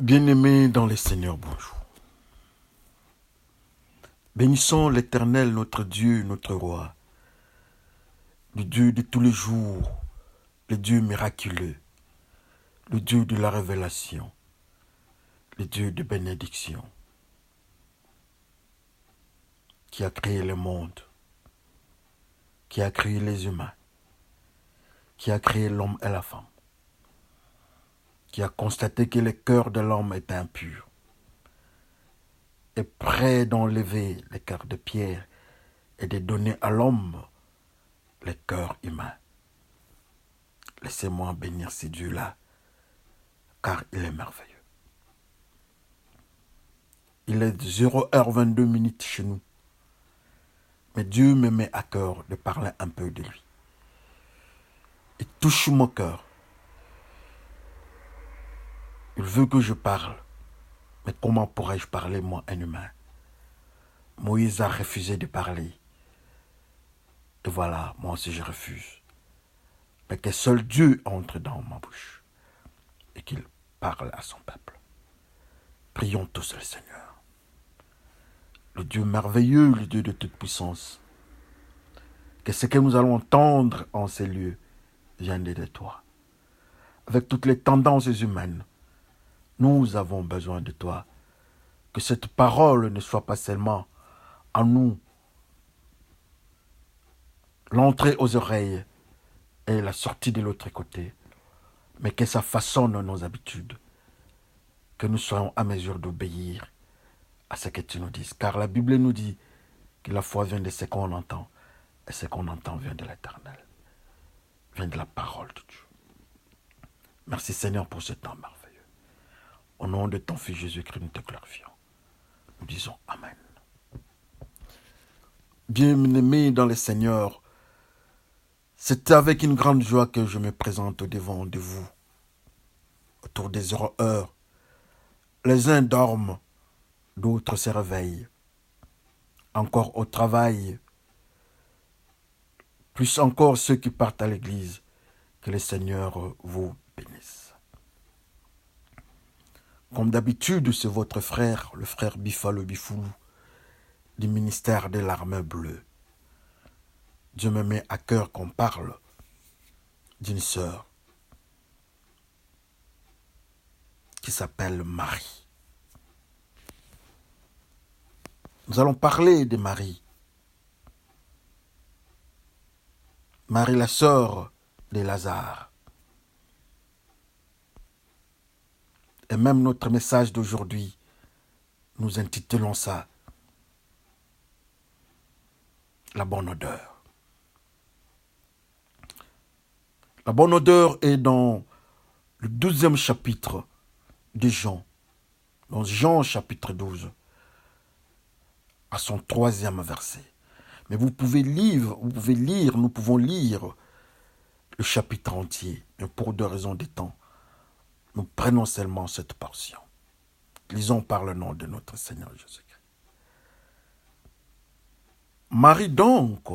Bien-aimés dans le Seigneur, bonjour. Bénissons l'Éternel, notre Dieu, notre Roi, le Dieu de tous les jours, le Dieu miraculeux, le Dieu de la révélation, le Dieu de bénédiction, qui a créé le monde, qui a créé les humains, qui a créé l'homme et la femme, qui a constaté que le cœur de l'homme est impur, est prêt d'enlever le cœur de pierre et de donner à l'homme le cœur humain. Laissez-moi bénir ce Dieu-là, car il est merveilleux. Il est 0h22 chez nous. Mais Dieu me met à cœur de parler un peu de lui. Il touche mon cœur. Il veut que je parle. Mais comment pourrais-je parler, moi, un humain? Moïse a refusé de parler. Et voilà, moi aussi je refuse. Mais que seul Dieu entre dans ma bouche et qu'il parle à son peuple. Prions tous le Seigneur. Le Dieu merveilleux, le Dieu de toute puissance. Que ce que nous allons entendre en ces lieux vienne de toi. Avec toutes les tendances humaines, nous avons besoin de toi. Que cette parole ne soit pas seulement en nous, l'entrée aux oreilles et la sortie de l'autre côté, mais que ça façonne nos habitudes, que nous soyons à mesure d'obéir à ce que tu nous dis. Car la Bible nous dit que la foi vient de ce qu'on entend, et ce qu'on entend vient de l'Éternel, vient de la parole de Dieu. Merci Seigneur pour ce temps merveilleux. Au nom de ton Fils Jésus-Christ, nous te glorifions. Nous disons Amen. Bien-aimés dans le Seigneur, c'est avec une grande joie que je me présente au-devant de vous. Autour des heures, les uns dorment, d'autres se réveillent. Encore au travail, plus encore ceux qui partent à l'église, que le Seigneur vous bénisse. Comme d'habitude, c'est votre frère, le frère Bifalo Bifoulou, du ministère de l'Armée bleue. Dieu me met à cœur qu'on parle d'une sœur qui s'appelle Marie. Nous allons parler de Marie. Marie, la sœur de Lazare. Et même notre message d'aujourd'hui, nous intitulons ça La bonne odeur. La bonne odeur est dans le 12e chapitre de Jean, dans Jean chapitre 12, à son 3e verset. Mais vous pouvez lire, nous pouvons lire le chapitre entier, mais pour 2 raisons de temps, nous prenons seulement cette portion. Lisons par le nom de notre Seigneur Jésus-Christ. Marie donc,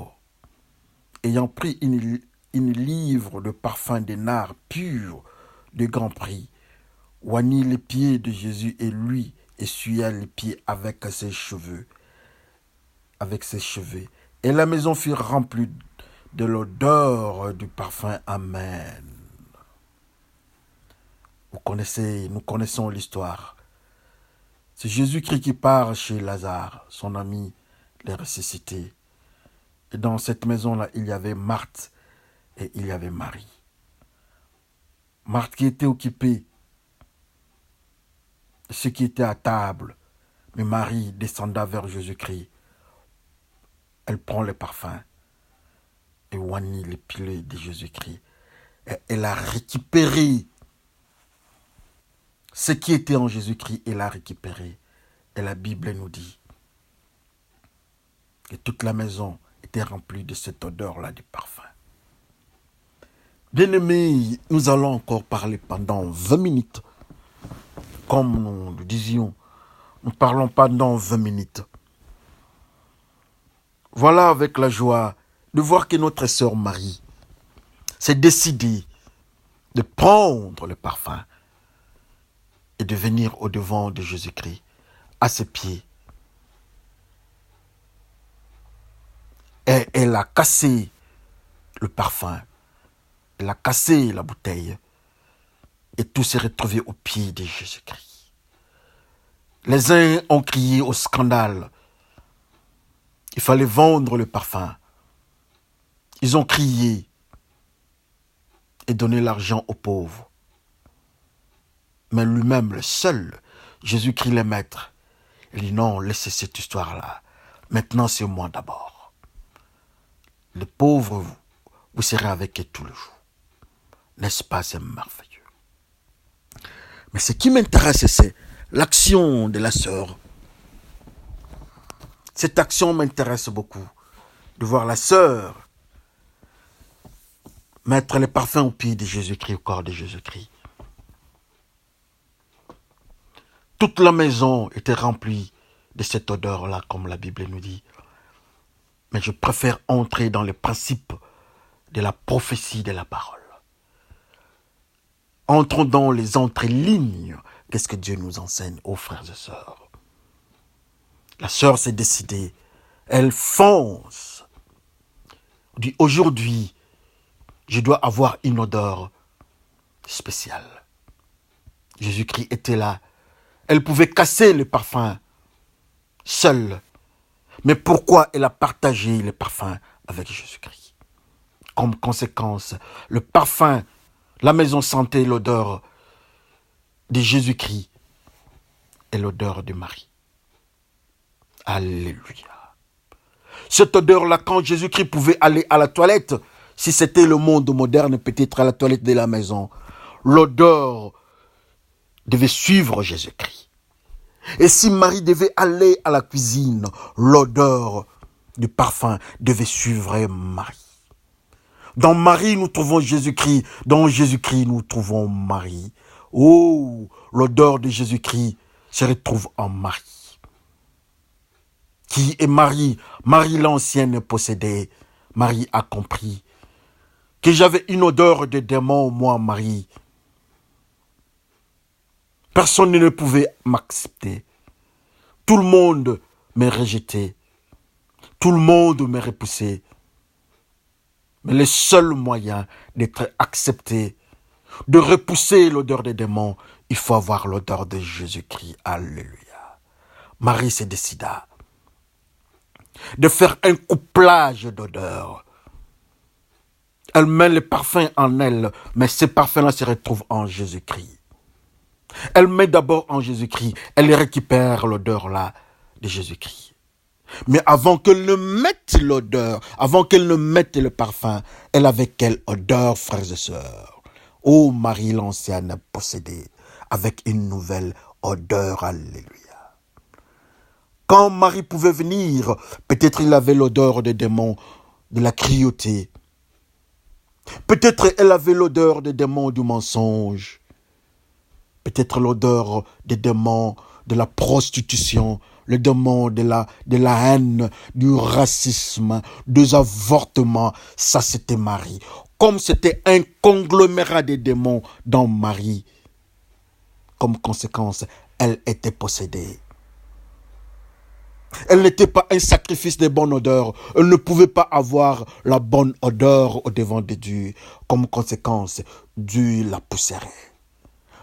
ayant pris une livre de parfum de nard pur de grand prix, oignit les pieds de Jésus et lui essuya les pieds avec ses cheveux. Et la maison fut remplie de l'odeur du parfum. Amen. Nous connaissons l'histoire. C'est Jésus-Christ qui part chez Lazare, son ami, les ressuscité. Et dans cette maison-là, il y avait Marthe et il y avait Marie. Marthe qui était occupée de ceux qui étaient à table, mais Marie descenda vers Jésus-Christ. Elle prend le parfum et oignit les pieds de Jésus-Christ. Et elle a récupéré ce qui était en Jésus-Christ, elle a récupéré. Et la Bible nous dit que toute la maison était remplie de cette odeur-là du parfum. Bien-aimés, nous allons encore parler pendant 20 minutes. Comme nous le disions, nous parlons pendant 20 minutes. Voilà avec la joie de voir que notre sœur Marie s'est décidée de prendre le parfum et de venir au-devant de Jésus-Christ, à ses pieds. Et elle a cassé le parfum, elle a cassé la bouteille, et tout s'est retrouvé aux pieds de Jésus-Christ. Les uns ont crié au scandale. Il fallait vendre le parfum. Ils ont crié et donné l'argent aux pauvres. Mais lui-même, le seul, Jésus-Christ le maître, il dit non, laissez cette histoire-là. Maintenant, c'est moi d'abord. Les pauvres, vous serez avec eux tout le jour. N'est-ce pas, c'est merveilleux. Mais ce qui m'intéresse, c'est l'action de la sœur. Cette action m'intéresse beaucoup. De voir la sœur mettre les parfums aux pieds de Jésus-Christ, au corps de Jésus-Christ. Toute la maison était remplie de cette odeur-là, comme la Bible nous dit. Mais je préfère entrer dans les principes de la prophétie de la parole. Entrons dans les entrelignes. Qu'est-ce que Dieu nous enseigne, aux frères et sœurs? La sœur s'est décidée. Elle fonce. Elle dit, aujourd'hui, je dois avoir une odeur spéciale. Jésus-Christ était là. Elle pouvait casser le parfum seule. Mais pourquoi elle a partagé le parfum avec Jésus-Christ? Comme conséquence, le parfum, la maison sentait l'odeur de Jésus-Christ et l'odeur de Marie. Alléluia. Cette odeur-là, quand Jésus-Christ pouvait aller à la toilette, si c'était le monde moderne, peut-être à la toilette de la maison, l'odeur devait suivre Jésus-Christ. Et si Marie devait aller à la cuisine, l'odeur du parfum devait suivre Marie. Dans Marie, nous trouvons Jésus-Christ. Dans Jésus-Christ, nous trouvons Marie. Oh, l'odeur de Jésus-Christ se retrouve en Marie. Qui est Marie? Marie l'ancienne possédée. Marie a compris que j'avais une odeur de démon, moi, Marie. Personne ne pouvait m'accepter. Tout le monde me rejetait. Tout le monde me repoussait. Mais le seul moyen d'être accepté, de repousser l'odeur des démons, il faut avoir l'odeur de Jésus-Christ. Alléluia. Marie se décida de faire un couplage d'odeurs. Elle met le parfum en elle, mais ces parfums-là se retrouvent en Jésus-Christ. Elle met d'abord en Jésus-Christ, elle récupère l'odeur-là de Jésus-Christ. Mais avant qu'elle ne mette l'odeur, avant qu'elle ne mette le parfum, elle avait quelle odeur, frères et sœurs? Ô Marie l'ancienne possédée, avec une nouvelle odeur, alléluia. Quand Marie pouvait venir, peut-être il avait l'odeur des démons, de la cruauté. Peut-être elle avait l'odeur des démons du mensonge. Peut-être l'odeur des démons de la prostitution, le démon de la haine, du racisme, des avortements. Ça, c'était Marie. Comme c'était un conglomérat de démons dans Marie, comme conséquence, elle était possédée. Elle n'était pas un sacrifice de bonne odeur. Elle ne pouvait pas avoir la bonne odeur au devant de Dieu. Comme conséquence, Dieu la pousserait.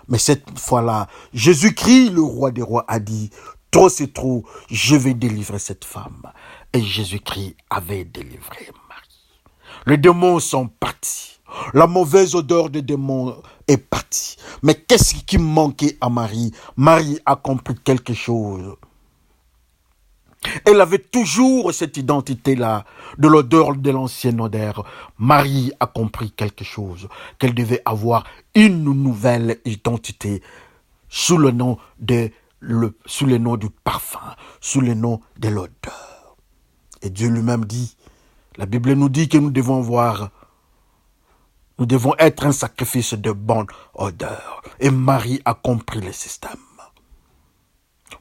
Mais cette fois-là, Jésus-Christ, le roi des rois, a dit, trop c'est trop, je vais délivrer cette femme. Et Jésus-Christ avait délivré Marie. Les démons sont partis. La mauvaise odeur des démons est partie. Mais qu'est-ce qui manquait à Marie? Marie a compris quelque chose. Elle avait toujours cette identité-là, de l'odeur de l'ancienne odeur. Marie a compris quelque chose, qu'elle devait avoir une nouvelle identité sous le nom du parfum, sous le nom de l'odeur. Et Dieu lui-même dit, la Bible nous dit que nous devons être un sacrifice de bonne odeur. Et Marie a compris le système.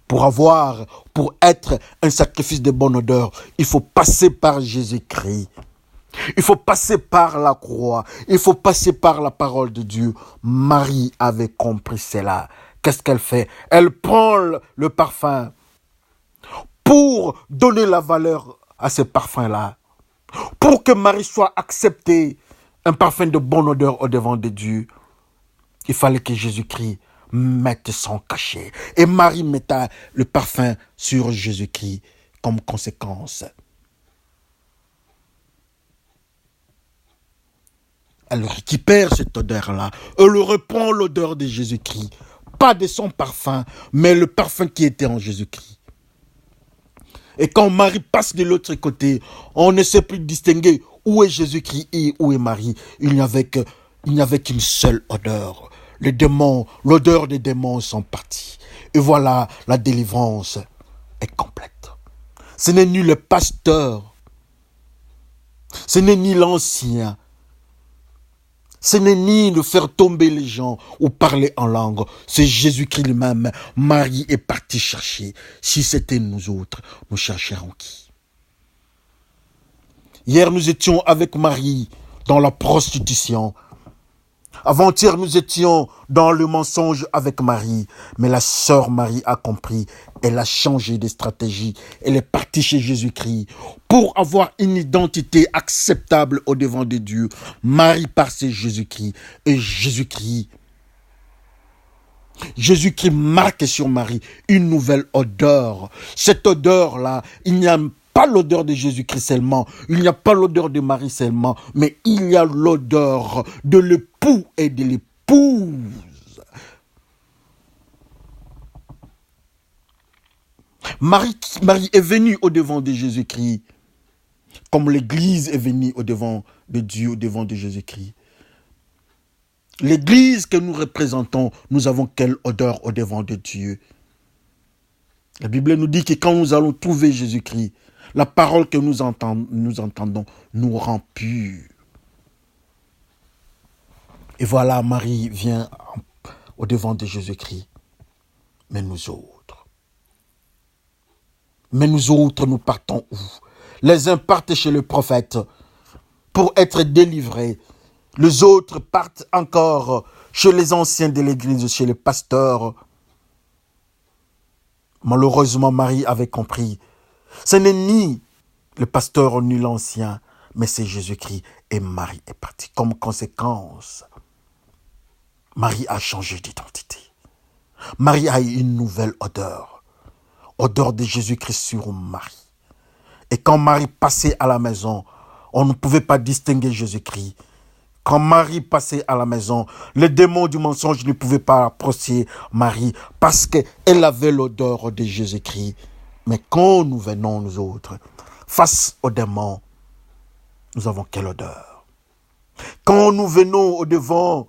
Pour être un sacrifice de bonne odeur, il faut passer par Jésus-Christ. Il faut passer par la croix. Il faut passer par la parole de Dieu. Marie avait compris cela, qu'est-ce qu'elle fait? Elle prend le parfum pour donner la valeur à ce parfum-là. Pour que Marie soit acceptée, un parfum de bonne odeur au devant de Dieu, il fallait que Jésus-Christ mette son cachet. Et Marie metta le parfum sur Jésus-Christ comme conséquence. Elle récupère cette odeur-là. Elle reprend l'odeur de Jésus-Christ. Pas de son parfum, mais le parfum qui était en Jésus-Christ. Et quand Marie passe de l'autre côté, on ne sait plus distinguer où est Jésus-Christ et où est Marie. Il n'y avait qu'une seule odeur. Les démons, l'odeur des démons sont partis. Et voilà, la délivrance est complète. Ce n'est ni le pasteur, ce n'est ni l'ancien, ce n'est ni de faire tomber les gens ou parler en langue. C'est Jésus-Christ lui-même. Marie est partie chercher. Si c'était nous autres, nous chercherions qui? Hier, nous étions avec Marie dans la prostitution. Avant-hier, nous étions dans le mensonge avec Marie. Mais la sœur Marie a compris. Elle a changé de stratégie. Elle est partie chez Jésus-Christ pour avoir une identité acceptable au devant de Dieu. Marie part chez Jésus-Christ. Et Jésus-Christ marque sur Marie une nouvelle odeur. Cette odeur-là, il n'y a pas l'odeur de Jésus-Christ seulement, il n'y a pas l'odeur de Marie seulement, mais il y a l'odeur de l'époux et de l'épouse. Marie est venue au devant de Jésus-Christ, comme l'Église est venue au devant de Dieu, au devant de Jésus-Christ. L'Église que nous représentons, nous avons quelle odeur au devant de Dieu? La Bible nous dit que quand nous allons trouver Jésus-Christ, la parole que nous entendons nous rend purs. Et voilà, Marie vient au devant de Jésus-Christ. Mais nous autres, nous partons où? Les uns partent chez le prophète pour être délivrés. Les autres partent encore chez les anciens de l'église, chez les pasteurs. Malheureusement, Marie avait compris. Ce n'est ni le pasteur ni l'ancien, mais c'est Jésus-Christ. Et Marie est partie. Comme conséquence, Marie a changé d'identité. Marie a eu une nouvelle odeur. Odeur de Jésus-Christ sur Marie. Et quand Marie passait à la maison, on ne pouvait pas distinguer Jésus-Christ. Quand Marie passait à la maison, les démons du mensonge ne pouvaient pas approcher Marie parce qu'elle avait l'odeur de Jésus-Christ. Mais quand nous venons, nous autres, face aux démons, nous avons quelle odeur? Quand nous venons au devant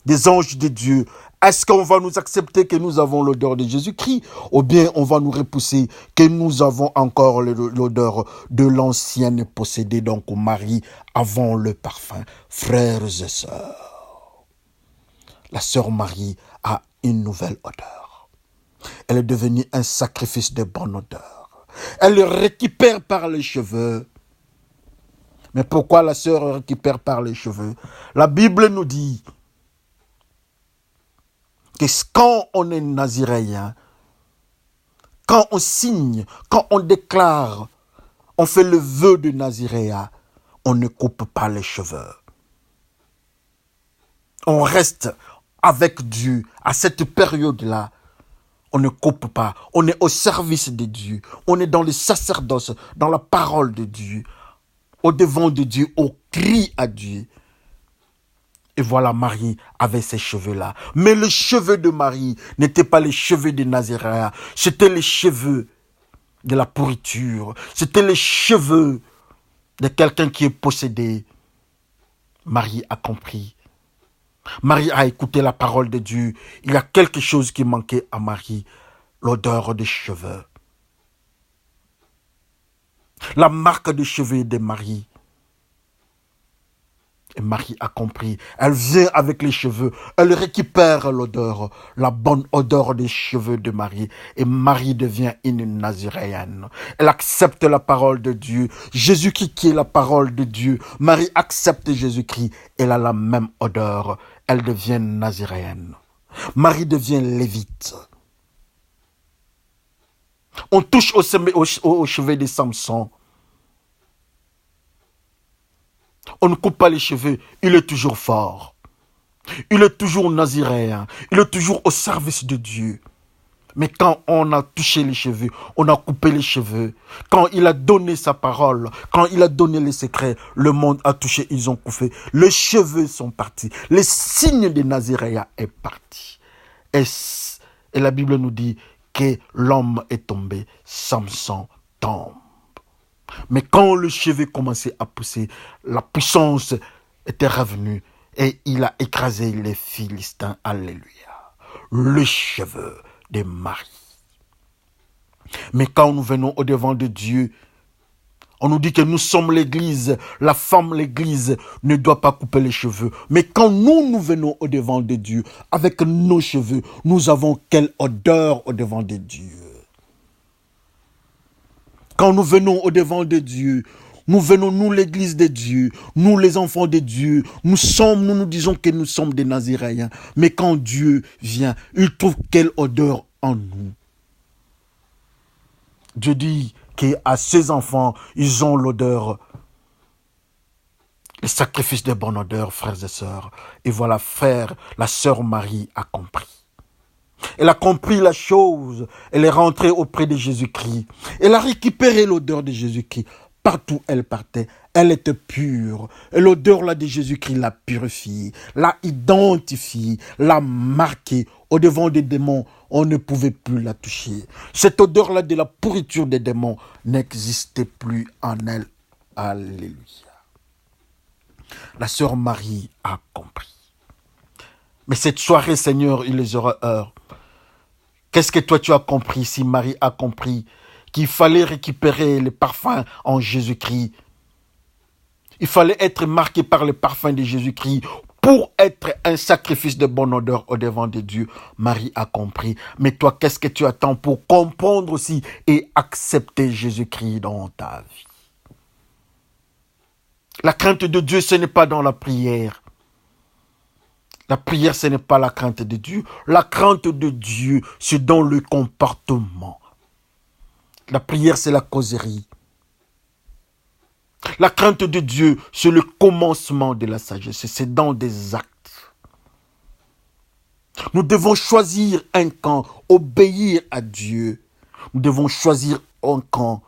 des anges de Dieu, est-ce qu'on va nous accepter que nous avons l'odeur de Jésus-Christ ou bien on va nous repousser que nous avons encore l'odeur de l'ancienne possédée, donc Marie, avant le parfum? Frères et sœurs, la sœur Marie a une nouvelle odeur. Elle est devenue un sacrifice de bonne odeur. Elle le récupère par les cheveux. Mais pourquoi la sœur récupère par les cheveux? La Bible nous dit que quand on est naziréen, quand on signe, quand on déclare, on fait le vœu de naziréa, on ne coupe pas les cheveux. On reste avec Dieu à cette période-là. On ne coupe pas. On est au service de Dieu. On est dans le sacerdoce, dans la parole de Dieu, au devant de Dieu, on crie à Dieu. Et voilà, Marie avait ces cheveux-là. Mais les cheveux de Marie n'étaient pas les cheveux de Nazaréen. C'étaient les cheveux de la pourriture. C'étaient les cheveux de quelqu'un qui est possédé. Marie a compris. Marie a écouté la parole de Dieu. Il y a quelque chose qui manquait à Marie. L'odeur des cheveux. La marque des cheveux de Marie. Et Marie a compris. Elle vient avec les cheveux. Elle récupère l'odeur, la bonne odeur des cheveux de Marie. Et Marie devient une naziréenne. Elle accepte la parole de Dieu. Jésus-Christ qui est la parole de Dieu. Marie accepte Jésus-Christ. Elle a la même odeur. Elle devient naziréenne. Marie devient lévite. On touche au chevet de Samson. On ne coupe pas les cheveux, il est toujours fort. Il est toujours naziréen. Il est toujours au service de Dieu. Mais quand on a touché les cheveux, on a coupé les cheveux. Quand il a donné sa parole, quand il a donné les secrets, le monde a touché, ils ont coupé. Les cheveux sont partis. Les signes de Naziréa est parti. Et la Bible nous dit que l'homme est tombé, Samson tombe. Mais quand le cheveu commençait à pousser, la puissance était revenue et il a écrasé les Philistins. Alléluia. Le cheveu de Marie. Mais quand nous venons au devant de Dieu, on nous dit que nous sommes l'église. La femme, l'église, ne doit pas couper les cheveux. Mais quand nous venons au devant de Dieu, avec nos cheveux, nous avons quelle odeur au devant de Dieu? Quand nous venons au devant de Dieu, nous venons, nous l'église de Dieu, nous les enfants de Dieu, nous nous disons que nous sommes des Naziréens. Mais quand Dieu vient, il trouve quelle odeur en nous? Dieu dit qu'à ses enfants, ils ont l'odeur, le sacrifice de bonne odeur, frères et sœurs. Et voilà, la sœur Marie a compris. Elle a compris la chose. Elle est rentrée auprès de Jésus-Christ. Elle a récupéré l'odeur de Jésus-Christ. Partout où elle partait, elle était pure. Et l'odeur là de Jésus-Christ l'a purifiée, l'a identifiée, l'a marquée. Au devant des démons, on ne pouvait plus la toucher. Cette odeur-là de la pourriture des démons n'existait plus en elle. Alléluia. La sœur Marie a compris. Mais cette soirée, Seigneur, il les aura heureux. Qu'est-ce que toi tu as compris si Marie a compris qu'il fallait récupérer le parfum en Jésus-Christ? Il fallait être marqué par le parfum de Jésus-Christ pour être un sacrifice de bonne odeur au devant de Dieu. Marie a compris. Mais toi, qu'est-ce que tu attends pour comprendre aussi et accepter Jésus-Christ dans ta vie? La crainte de Dieu, ce n'est pas dans la prière. La prière, ce n'est pas la crainte de Dieu. La crainte de Dieu, c'est dans le comportement. La prière, c'est la causerie. La crainte de Dieu, c'est le commencement de la sagesse. C'est dans des actes. Nous devons choisir un camp, obéir à Dieu. Nous devons choisir un camp,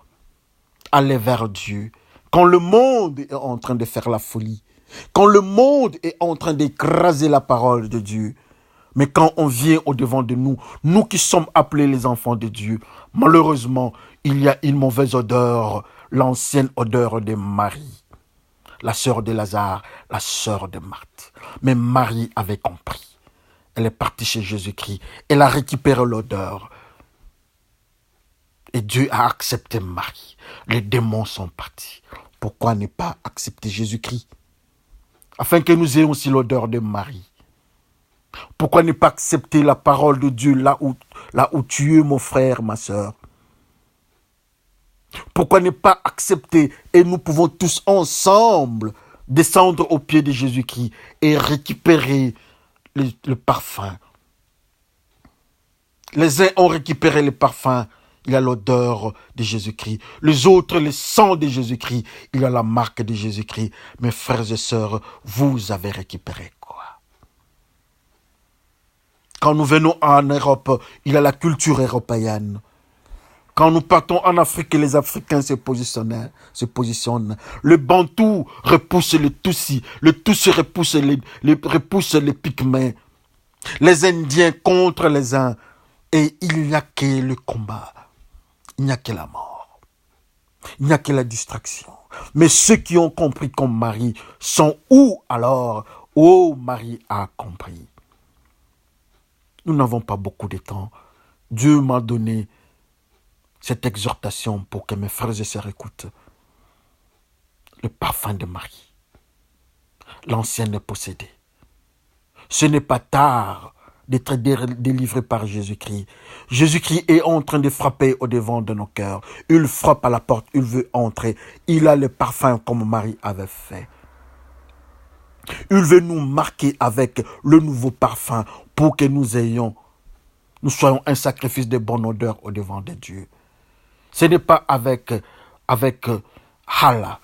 aller vers Dieu. Quand le monde est en train de faire la folie, quand le monde est en train d'écraser la parole de Dieu, mais quand on vient au devant de nous, nous qui sommes appelés les enfants de Dieu, malheureusement, il y a une mauvaise odeur, l'ancienne odeur de Marie, la sœur de Lazare, la sœur de Marthe. Mais Marie avait compris. Elle est partie chez Jésus-Christ. Elle a récupéré l'odeur. Et Dieu a accepté Marie. Les démons sont partis. Pourquoi ne pas accepter Jésus-Christ? Afin que nous ayons aussi l'odeur de Marie. Pourquoi ne pas accepter la parole de Dieu là où tu es, mon frère, ma sœur? Pourquoi ne pas accepter, et nous pouvons tous ensemble descendre aux pieds de Jésus-Christ et récupérer le parfum. Les uns ont récupéré le parfum, il y a l'odeur de Jésus-Christ. Les autres, le sang de Jésus-Christ, il y a la marque de Jésus-Christ. Mes frères et sœurs, vous avez récupéré quoi? Quand nous venons en Europe, il y a la culture européenne. Quand nous partons en Afrique, les Africains se positionnent. Le Bantou repousse le Tutsi. Le Tutsi repousse les Pygmées. Les Indiens contre les uns. Et il n'y a que le combat. Il n'y a que la mort. Il n'y a que la distraction. Mais ceux qui ont compris comme Marie sont où alors? Oh, Marie a compris. Nous n'avons pas beaucoup de temps. Dieu m'a donné cette exhortation pour que mes frères et sœurs écoutent. Le parfum de Marie. L'ancienne possédée. Ce n'est pas tard d'être délivré par Jésus-Christ. Jésus-Christ est en train de frapper au devant de nos cœurs. Il frappe à la porte, il veut entrer. Il a le parfum comme Marie avait fait. Il veut nous marquer avec le nouveau parfum pour que nous soyons un sacrifice de bonne odeur au devant de Dieu. Ce n'est pas avec Allah.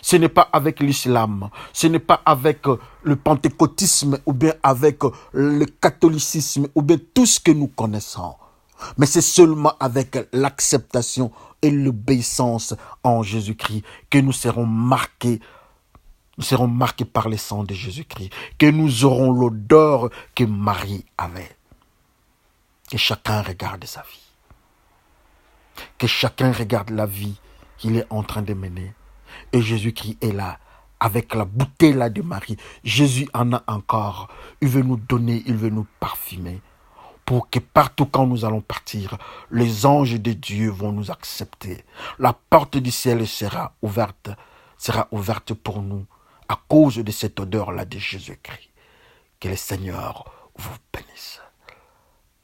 Ce n'est pas avec l'islam, ce n'est pas avec le pentecôtisme ou bien avec le catholicisme ou bien tout ce que nous connaissons. Mais c'est seulement avec l'acceptation et l'obéissance en Jésus-Christ que nous serons marqués. Nous serons marqués par le sang de Jésus-Christ, que nous aurons l'odeur que Marie avait. Que chacun regarde sa vie. Que chacun regarde la vie qu'il est en train de mener. Et Jésus-Christ est là, avec la bouteille là de Marie. Jésus en a encore. Il veut nous donner, il veut nous parfumer. Pour que partout quand nous allons partir, les anges de Dieu vont nous accepter. La porte du ciel sera ouverte pour nous à cause de cette odeur-là de Jésus-Christ. Que le Seigneur vous bénisse.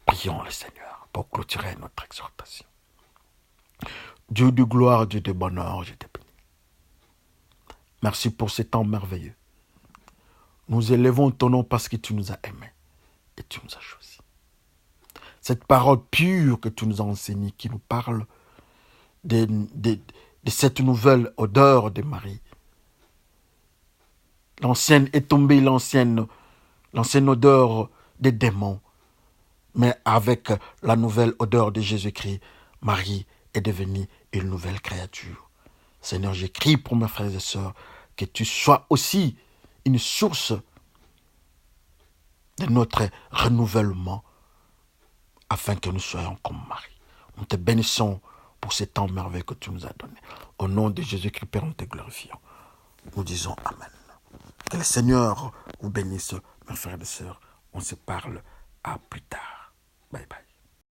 Prions le Seigneur pour clôturer notre exhortation. Dieu de gloire, Dieu de bonheur, je te bénis. Merci pour ce temps merveilleux. Nous élevons ton nom parce que tu nous as aimés et tu nous as choisis. Cette parole pure que tu nous as enseignée, qui nous parle de cette nouvelle odeur de Marie. L'ancienne est tombée, l'ancienne odeur des démons. Mais avec la nouvelle odeur de Jésus-Christ, Marie est devenue une nouvelle créature. Seigneur, j'écris pour mes frères et sœurs que tu sois aussi une source de notre renouvellement afin que nous soyons comme Marie. Nous te bénissons pour ce temps merveilleux que tu nous as donné. Au nom de Jésus-Christ, Père, nous te glorifions. Nous disons Amen. Que le Seigneur vous bénisse, mes frères et sœurs. On se parle à plus tard.